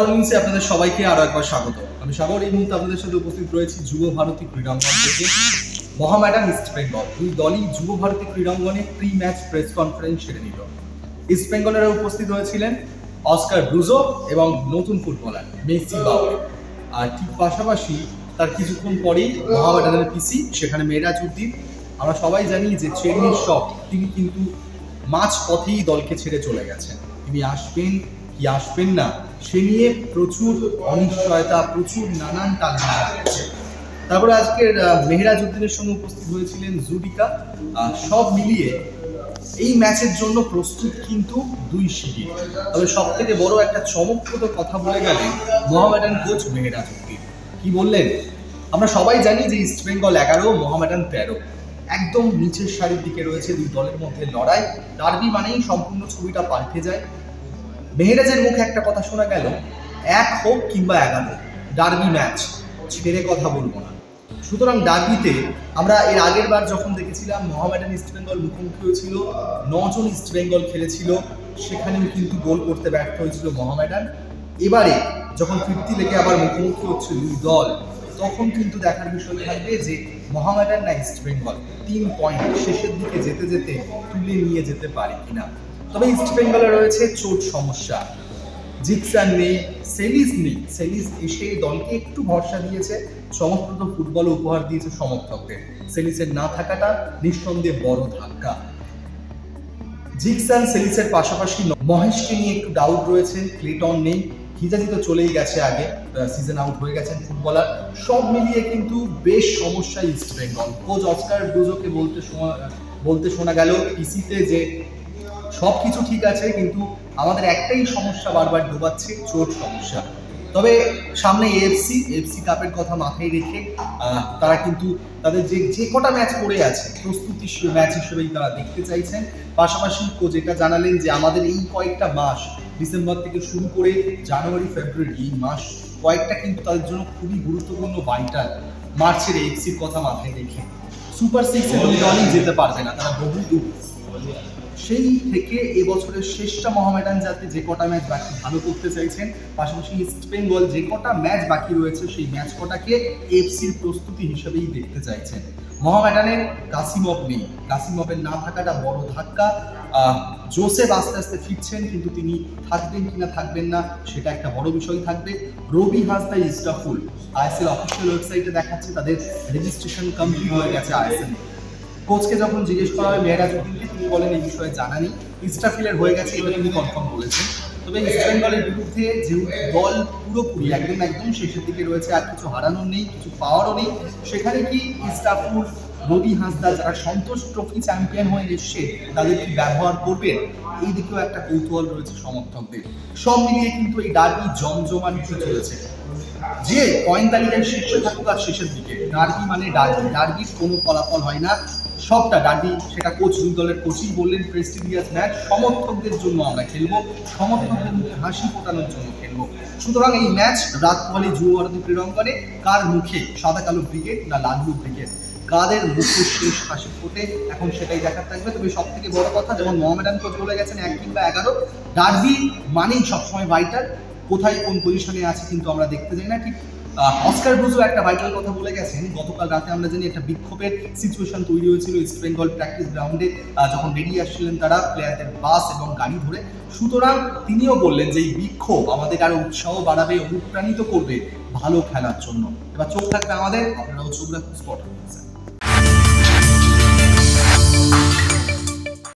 আপনাদের সবাইকে আরো একবার স্বাগত। আমি সাগর। এই মুহূর্তে আপনাদের সাথে উপস্থিত রয়েছি যুব ভারতী ক্রীড়াঙ্গন থেকে। মোহামেডান ইস্ট বেঙ্গল দুই দলই যুব ভারতী ক্রীড়াঙ্গনে প্রি ম্যাচ প্রেস কনফারেন্স সেরে নিল। ইস্ট বেঙ্গলেরা উপস্থিত হয়েছিলেন অস্কার ব্রুজো এবং নতুন ফুটবলার মেসি বাউল। আর ঠিক পাশাপাশি তার কিছুক্ষণ পরেই মোহামেডানের পিসি সেখানে মেহেরাজউদ্দিন। আমরা সবাই জানি যে চেন্নাইয়ের শপ তিনি কিন্তু মাঝ পথেই দলকে ছেড়ে চলে গেছেন। তিনি আসবেন কি আসবেন না সে নিয়ে প্রচুর অনিশ্চয়তা, প্রচুর নানান টালবাহানা হচ্ছে। তারপরে আজকের মেহেরাজউদ্দিনের সঙ্গে উপস্থিত হয়েছিলেন জুডিকা। সব মিলিয়ে এই ম্যাচের জন্য প্রস্তুত কিন্তু দুই শিবির। তবে সব থেকে বড় একটা চমকপ্রদ কথা বলে গেলেন মোহামেডান কোচ মেহেরাজউদ্দিন। কি বললেন? আমরা সবাই জানি যে ইস্ট বেঙ্গল 11, মোহামেডান 13। একদম নিচের সারির দিকে রয়েছে দুই দলের মধ্যে লড়াই। ডার্বি মানেই সম্পূর্ণ ছবিটা পাল্টে যায়। মেহেরাজের মুখে একটা কথা শোনা গেল, 1 হোক কিংবা 11, ডার্বি ম্যাচ ছেড়ে কথা বলবো না। সুতরাং ডার্বিতে আমরা এর আগের বার যখন দেখেছিলাম মোহামেডান ইস্ট বেঙ্গল মুখোমুখি হয়েছিল, 9 জন ইস্ট বেঙ্গল খেলেছিল, সেখানেও কিন্তু গোল করতে ব্যর্থ হয়েছিল মোহামেডান। এবারে যখন ফিরতি লেগে আবার মুখোমুখি হচ্ছে দুই দল, তখন কিন্তু দেখার বিষয় থাকবে যে মোহামেডান না ইস্ট বেঙ্গল 3 পয়েন্ট শেষের দিকে যেতে যেতে তুলে নিয়ে যেতে পারে কিনা। তবে ইস্ট বেঙ্গলে রয়েছে চোট সমস্যা। জিকসান নেই, সেলিস নেই। সেলিস এসে দলকে একটু ভরসা দিয়েছে, চমকপ্রদ ফুটবল উপহার দিয়েছে সমর্থকদের। সেলিসের না থাকাটা নিঃসন্দেহে বড় ধাক্কা। জিকসান সেলিসের পাশাপাশি মহেশকে নিয়ে একটু ডাউট রয়েছে। ক্লেটন নেই, হিজাজি তো চলেই গেছে, আগে সিজন আউট হয়ে গেছেন ফুটবলার। সব মিলিয়ে কিন্তু বেশ সমস্যা ইস্ট বেঙ্গল। কোচ অস্কার ব্রুজোকে বলতে শোনা গেল পিসিতে যে সব কিছু ঠিক আছে, কিন্তু আমাদের একটাই সমস্যা বারবার ডোবাচ্ছে, চোট সমস্যা। তবে সামনে এএফসি কাপের কথা মাথায় রেখে তারা কিন্তু তাদের যে কটা ম্যাচ পড়ে আছে প্রস্তুতি ম্যাচ হিসেবেই তারা দেখতে চাইছেন। পাশাপাশি কোচ এটা জানালেন যে আমাদের এই কয়েকটা মাস, ডিসেম্বর থেকে শুরু করে জানুয়ারি ফেব্রুয়ারি, এই মাস কয়েকটা কিন্তু তাদের জন্য খুবই গুরুত্বপূর্ণ, ভাইটাল। মার্চের এএফসির কথা মাথায় রেখে সুপার 6-এ দুই দলই যেতে পারবে না, তারা বহু দূর। সেই থেকে এবছরের শেষটা মোহামেডান যাতে যে কটা ম্যাচ বাকি ভালো করতে চাইছেন, পাশাপাশি ইস্ট বেঙ্গল যে কটা ম্যাচ বাকি রয়েছে সেই ম্যাচ কটাকে এফসির প্রস্তুতি হিসেবেই দেখতে চাইছেন। মোহামেডানের কাসিমভ নেই, কাসিমভের না থাকাটা বড় ধাক্কা। জোসেফ আস্তে আস্তে ফিরছেন, কিন্তু তিনি থাকবেন কিনা থাকবেন না সেটা একটা বড় বিষয় থাকবে। রবি হাসদা ইস্টাফুল আইএসএল অফিসিয়াল ওয়েবসাইটে দেখাচ্ছে তাদের রেজিস্ট্রেশন কমপ্লিট হয়ে গেছে আইএসএল। কোচকে যখন জিজ্ঞেস করা হয় মেহেরাজউদ্দিনকে, তিনি বলেন এই বিষয়ে জানা নেই, ইস্টাফিলের হয়ে গেছে এটা তিনি কনফার্ম বলেছেন। তবে ইস্ট বেঙ্গলের বিরুদ্ধে যেহেতু দল পুরোপুরি একদম শেষের দিকে রয়েছে, আর কিছু হারানোর নেই, কিছু পাওয়ারও নেই, সেখানে কি ইস্টাফুল, রবি হাসদা যারা সন্তোষ ট্রফি চ্যাম্পিয়ন হয়ে এসছে তাদের কি ব্যবহার করবেন, এই দিকেও একটা কৌতূহল রয়েছে সমর্থকদের। সব মিলিয়ে কিন্তু এই ডার্বি জমজমাট চলেছে। যে পয়েন্ট তালিকায় শীর্ষে থাকুক আর শেষের দিকে, ডার্বি মানে ডার্বি, ডার্বির কোনো ফলাফল হয় না, সবটা ডার্বি। সেটা কোচ দুই দলের কোচই বললেন, প্রেস্টিজিয়াস ম্যাচ, সমর্থকদের জন্য আমরা খেলবো, সমর্থকদের মুখে হাসি ফোটানোর জন্য খেলবো। সুতরাং এই ম্যাচ রাত পোহালে যুব ভারতী ক্রীড়াঙ্গনে কার মুখে সাদা কালো ব্রিগেড না লালু ব্রিগেড, কাদের মুখে শেষ হাসি ফোটে, এখন সেটাই দেখার থাকবে। তবে সব থেকে বড় কথা, যেমন মোহামেডান কোচ বলে গেছেন 1 কিংবা 11, ডার্বি মানেই সবসময় ভাইটাল। কোথায় কোন পজিশনে আছে কিন্তু আমরা দেখতে যাই না। ঠিক অস্কার ব্রুজো একটা ভাইটাল কথা বলে গেছেন। গতকাল রাতে আমরা জানি একটা বিক্ষোভের সিচুয়েশন তৈরি হয়েছিল ইস্ট বেঙ্গল প্র্যাকটিস গ্রাউন্ডে, যখন বেরিয়ে আসছিলেন তারা প্লেয়ারদের বাস এবং গাড়ি ধরে। সুতরাং তিনিও বললেন যে এই বিক্ষোভ আমাদের আরো উৎসাহ বাড়াবে, অনুপ্রাণিত করবে ভালো খেলার জন্য। এবার চোখ থাকবে আমাদের, আপনারাও চোখ রাখুন স্পট।